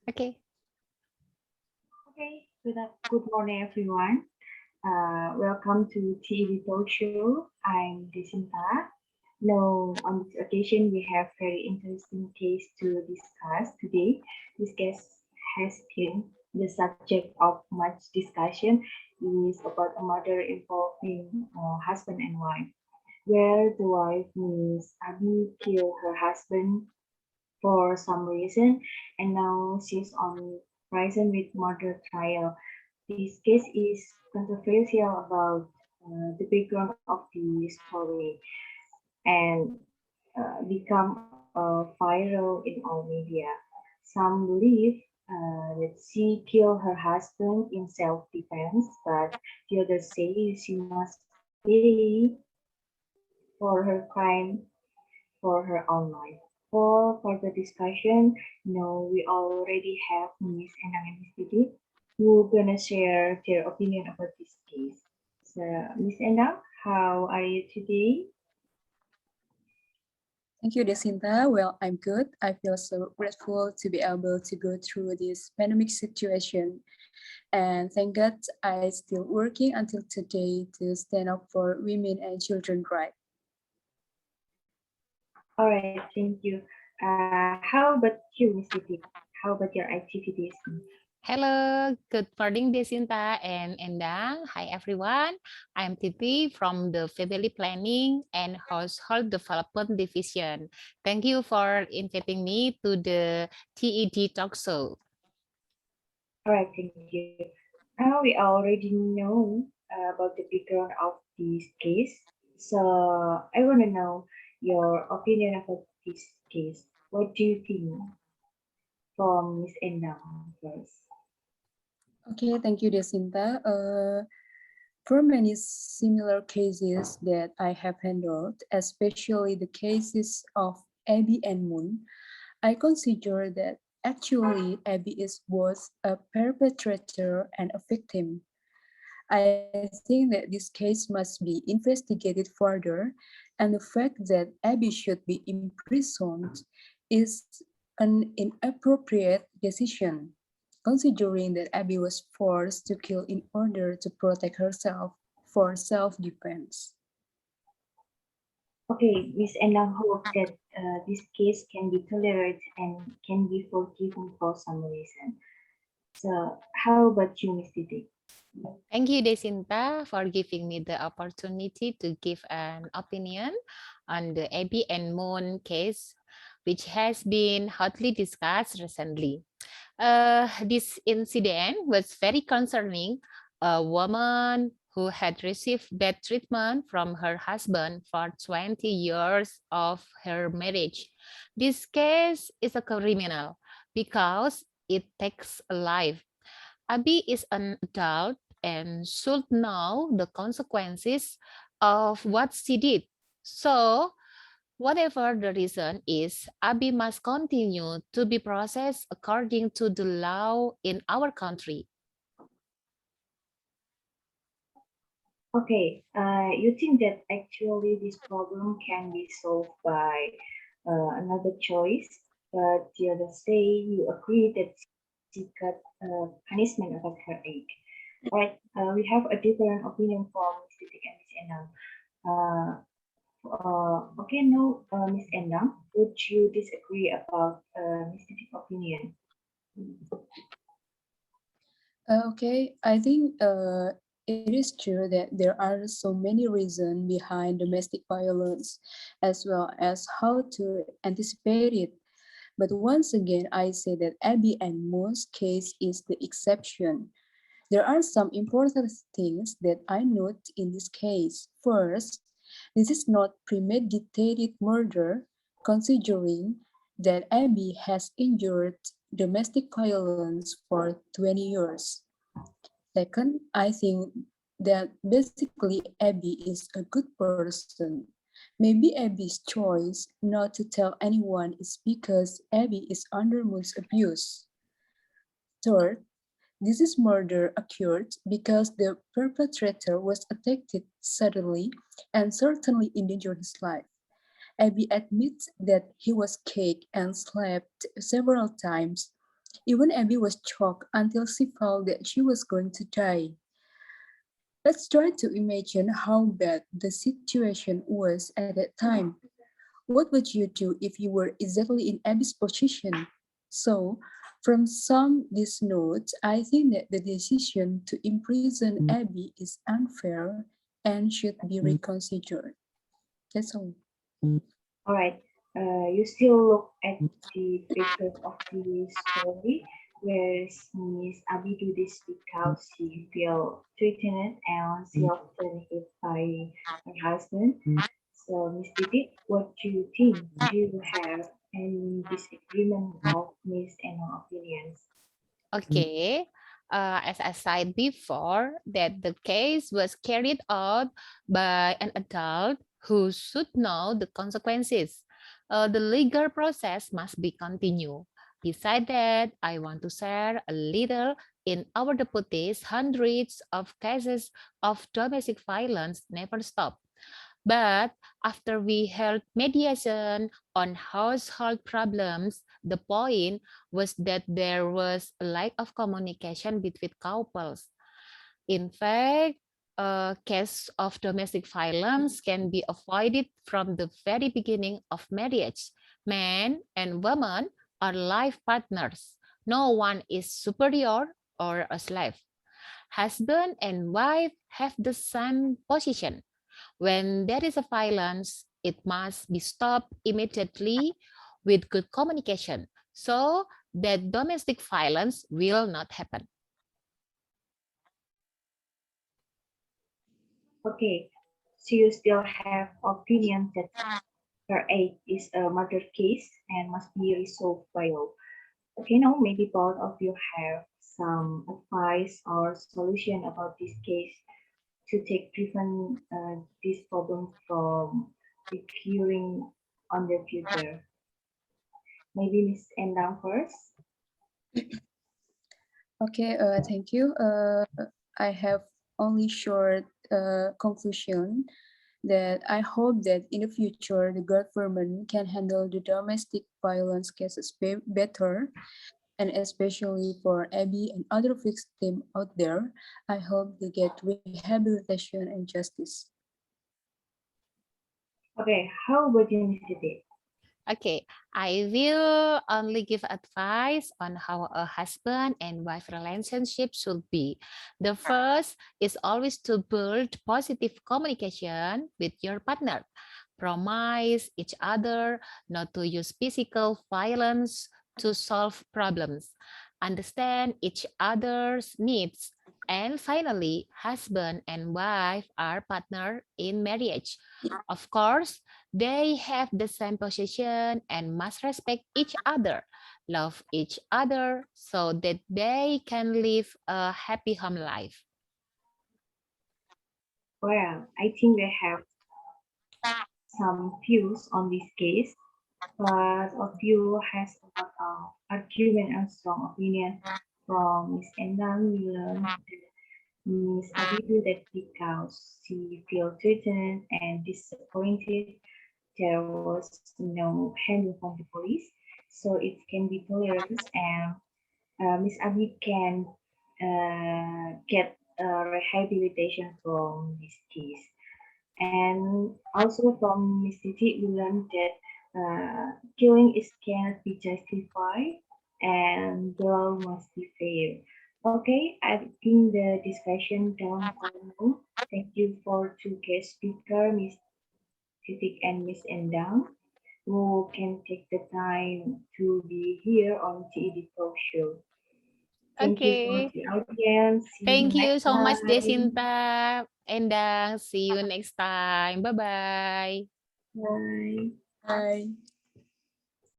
Okay. Okay, good morning, everyone. Welcome to TV Talkshow. I'm Desinta. Now, on this occasion, we have very interesting case to discuss today. This case has been the subject of much discussion. Is about a murder involving husband and wife, where the wife Miss Abby killed her husband for some reason, and now she's on prison with murder trial. This case is controversial about the background of the story and become viral in all media. Some believe that she killed her husband in self-defense, but the others say she must pay for her crime for her own life. For further discussion, we already have Miss Endang and Miss Titik who gonna share their opinion about this case. So, Miss Endang, how are you today? Thank you, Desinta. Well, I'm good. I feel so grateful to be able to go through this pandemic situation. And thank God I still working until today to stand up for women and children rights. All right, thank you. How about you, Miss Titik? How about your activities? Hello, good morning, Desinta and Endang. Hi, everyone. I'm Titi from the Family Planning and Household Development Division. Thank you for inviting me to the TED Talk Show. All right, thank you. Now we already know about the background of this case. So I want to know your opinion about this case. What do you think from Miss Endang first? Okay, thank you, Desinta. For many similar cases that I have handled, especially the cases of Abby and Moon, I consider that actually Abby is both a perpetrator and a victim. I think that this case must be investigated further, and the fact that Abby should be imprisoned is an inappropriate decision, considering that Abby was forced to kill in order to protect herself for self-defense. Okay, Miss Endang hope that this case can be tolerated and can be forgiven for some reason. So how about you, Miss Didi? Thank you, Desinta, for giving me the opportunity to give an opinion on the Abby and Moon case, which has been hotly discussed recently. This incident was very concerning. A woman who had received bad treatment from her husband for 20 years of her marriage. This case is a criminal because it takes a life. Abby is an adult and should know the consequences of what she did. So, whatever the reason is, Abi must continue to be processed according to the law in our country. Okay, you think that actually this problem can be solved by another choice, but the other say you agree that she got punishment about her age. Right, we have a different opinion from Miss Titik and Miss Endang. Okay, now Miss Endang, would you disagree about Miss Titik's opinion? Okay, I think it is true that there are so many reasons behind domestic violence, as well as how to anticipate it. But once again, I say that Abby and Moon's case is the exception. There are some important things that I note in this case. First, this is not premeditated murder, considering that Abby has endured domestic violence for 20 years. Second, I think that basically Abby is a good person. Maybe Abby's choice not to tell anyone is because Abby is under Moon's abuse. Third, this is murder occurred because the perpetrator was attacked suddenly and certainly endangered his life. Abby admits that he was kicked and slapped several times. Even Abby was shocked until she felt that she was going to die. Let's try to imagine how bad the situation was at that time. What would you do if you were exactly in Abby's position? So, from some these notes, I think that the decision to imprison Abby is unfair and should be reconsidered. That's all. All right. You still look at the pictures of the story where Miss Abi do this because she feel threatened and she often hit by her husband. So, Miss Titik, what do you think? Do you have any disagreement of Miss Anna's opinions? Okay, as I said before, that the case was carried out by an adult who should know the consequences. The legal process must be continued. Besides that, I want to share a little in our deputies. Hundreds of cases of domestic violence never stop. But after we held mediation on household problems, the point was that there was a lack of communication between couples. In fact, a case of domestic violence can be avoided from the very beginning of marriage. Man and woman are life partners. No one is superior or a slave. Husband and wife have the same position. When there is a violence, it must be stopped immediately with good communication so that domestic violence will not happen. Okay, so you still have opinion that her aid is a murder case and must be resolved by law. Okay, now maybe both of you have some advice or solution about this case to take prevent this problem from recurring on the future. Maybe Miss Endang first. Okay, thank you. I have only short conclusion that I hope that in the future the government can handle the domestic violence cases better, and especially for Abby and other victims out there, I hope they get rehabilitation and justice. Okay, how about you, Miss Titi? Okay, I will only give advice on how a husband and wife relationship should be. The first is always to build positive communication with your partner. Promise each other not to use physical violence to solve problems. Understand each other's needs. And finally, husband and wife are partner in marriage. Of course, they have the same position and must respect each other, love each other so that they can live a happy home life. Well, I think we have some views on this case, but a few has a lot of argument and strong opinion from Miss Endang. We learned Miss Abidu that because she felt threatened and disappointed, there was no handle from the police, so it can be tolerated, and Miss Abi can get rehabilitation from this case. And also from Miss Titi, we learned that killing is cannot be justified and the law must be fair. Okay, I think the discussion done for now. Thank you for two guest speaker, Miss Titik and Miss Endang, who can take the time to be here on TED Talk Show. Thank you for Okay. the audience. See you Thank you next so much, time. Desinta. Endang, see you next time. Bye-bye. Bye. Bye.